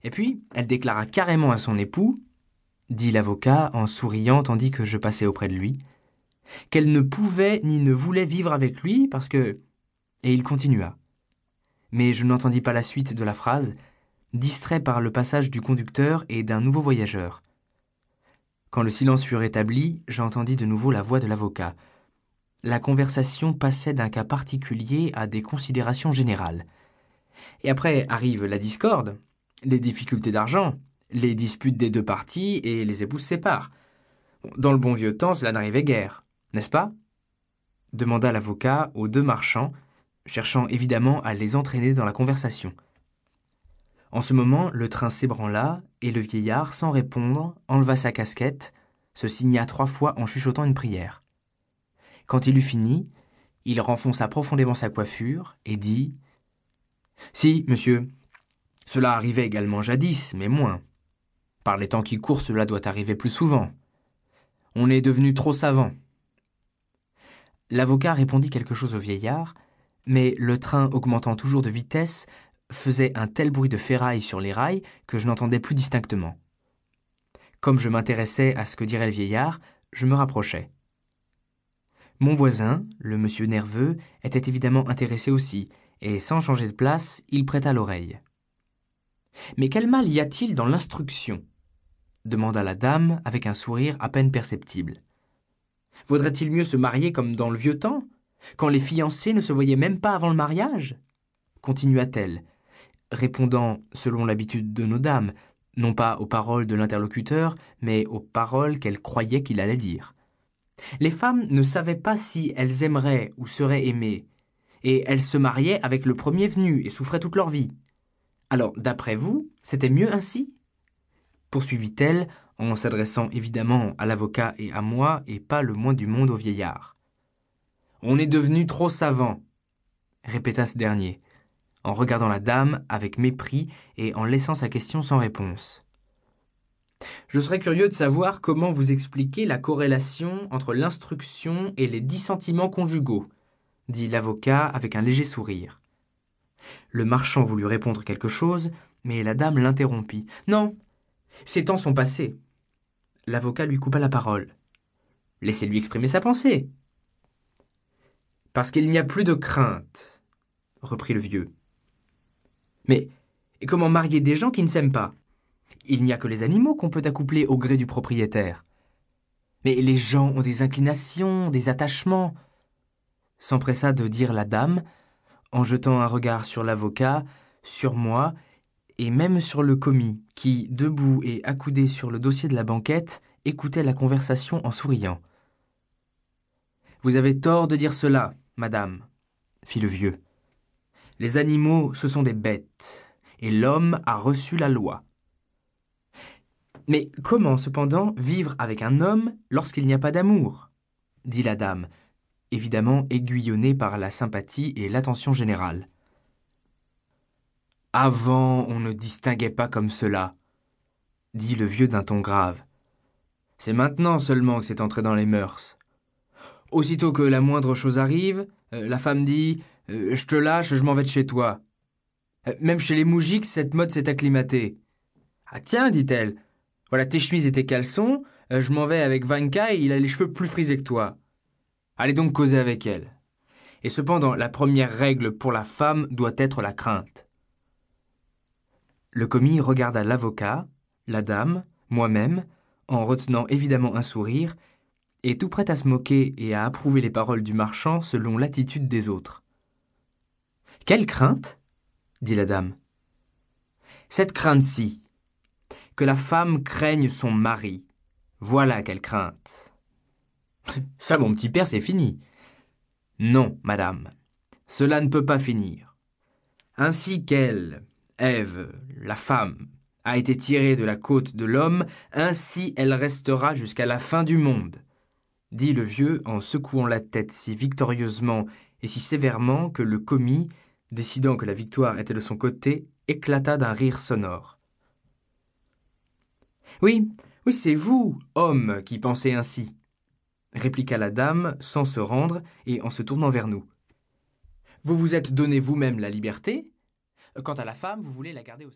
Et puis, elle déclara carrément à son époux, dit l'avocat en souriant tandis que je passais auprès de lui, qu'elle ne pouvait ni ne voulait vivre avec lui parce que... Et il continua. Mais je n'entendis pas la suite de la phrase, distrait par le passage du conducteur et d'un nouveau voyageur. Quand le silence fut rétabli, j'entendis de nouveau la voix de l'avocat. La conversation passait d'un cas particulier à des considérations générales. Et après arrive la discorde, les difficultés d'argent, les disputes des deux parties et les époux se séparent. Dans le bon vieux temps, cela n'arrivait guère, n'est-ce pas ? Demanda l'avocat aux deux marchands, cherchant évidemment à les entraîner dans la conversation. En ce moment, le train s'ébranla et le vieillard, sans répondre, enleva sa casquette, se signa 3 fois en chuchotant une prière. Quand il eut fini, il renfonça profondément sa coiffure et dit « Si, monsieur, cela arrivait également jadis, mais moins. Par les temps qui courent, cela doit arriver plus souvent. On est devenu trop savant. » L'avocat répondit quelque chose au vieillard, mais le train augmentant toujours de vitesse faisait un tel bruit de ferraille sur les rails que je n'entendais plus distinctement. Comme je m'intéressais à ce que dirait le vieillard, je me rapprochai. Mon voisin, le monsieur nerveux, était évidemment intéressé aussi, et sans changer de place, il prêta l'oreille. « Mais quel mal y a-t-il dans l'instruction ?» demanda la dame avec un sourire à peine perceptible. « Vaudrait-il mieux se marier comme dans le vieux temps, quand les fiancés ne se voyaient même pas avant le mariage ?» continua-t-elle, répondant selon l'habitude de nos dames, non pas aux paroles de l'interlocuteur, mais aux paroles qu'elle croyait qu'il allait dire. Les femmes ne savaient pas si elles aimeraient ou seraient aimées, et elles se mariaient avec le premier venu et souffraient toute leur vie. Alors, d'après vous, c'était mieux ainsi ? Poursuivit-elle, en s'adressant évidemment à l'avocat et à moi, et pas le moins du monde au vieillard. On est devenu trop savant, répéta ce dernier, en regardant la dame avec mépris et en laissant sa question sans réponse. Je serais curieux de savoir comment vous expliquez la corrélation entre l'instruction et les dissentiments conjugaux, dit l'avocat avec un léger sourire. Le marchand voulut répondre quelque chose, mais la dame l'interrompit. « Non, ces temps sont passés. » L'avocat lui coupa la parole. « Laissez-lui exprimer sa pensée. »« Parce qu'il n'y a plus de crainte, » reprit le vieux. « Mais comment marier des gens qui ne s'aiment pas ? Il n'y a que les animaux qu'on peut accoupler au gré du propriétaire. Mais les gens ont des inclinations, des attachements, » s'empressa de dire la dame, en jetant un regard sur l'avocat, sur moi, et même sur le commis, qui, debout et accoudé sur le dossier de la banquette, écoutait la conversation en souriant. « Vous avez tort de dire cela, madame, » fit le vieux. « Les animaux, ce sont des bêtes, et l'homme a reçu la loi. Mais comment, cependant, vivre avec un homme lorsqu'il n'y a pas d'amour ? Dit la dame, évidemment aiguillonnée par la sympathie et l'attention générale. Avant, on ne distinguait pas comme cela, dit le vieux d'un ton grave. C'est maintenant seulement que c'est entré dans les mœurs. Aussitôt que la moindre chose arrive, la femme dit « Je te lâche, je m'en vais de chez toi. » Même chez les moujiks, cette mode s'est acclimatée. « Ah tiens, dit-elle, voilà tes chemises et tes caleçons, je m'en vais avec Vanka et il a les cheveux plus frisés que toi. Allez donc causer avec elle. Et cependant, la première règle pour la femme doit être la crainte. » Le commis regarda l'avocat, la dame, moi-même, en retenant évidemment un sourire, et tout prêt à se moquer et à approuver les paroles du marchand selon l'attitude des autres. « Quelle crainte ?» dit la dame. « Cette crainte-ci, que la femme craigne son mari. Voilà quelle crainte. » « Ça, mon petit père, c'est fini. »« Non, madame, cela ne peut pas finir. Ainsi qu'elle, Ève, la femme, a été tirée de la côte de l'homme, ainsi elle restera jusqu'à la fin du monde, » dit le vieux en secouant la tête si victorieusement et si sévèrement que le commis, décidant que la victoire était de son côté, éclata d'un rire sonore. « Oui, c'est vous, homme, qui pensez ainsi, » répliqua la dame sans se rendre et en se tournant vers nous. « Vous vous êtes donné vous-même la liberté. Quant à la femme, vous voulez la garder au service. »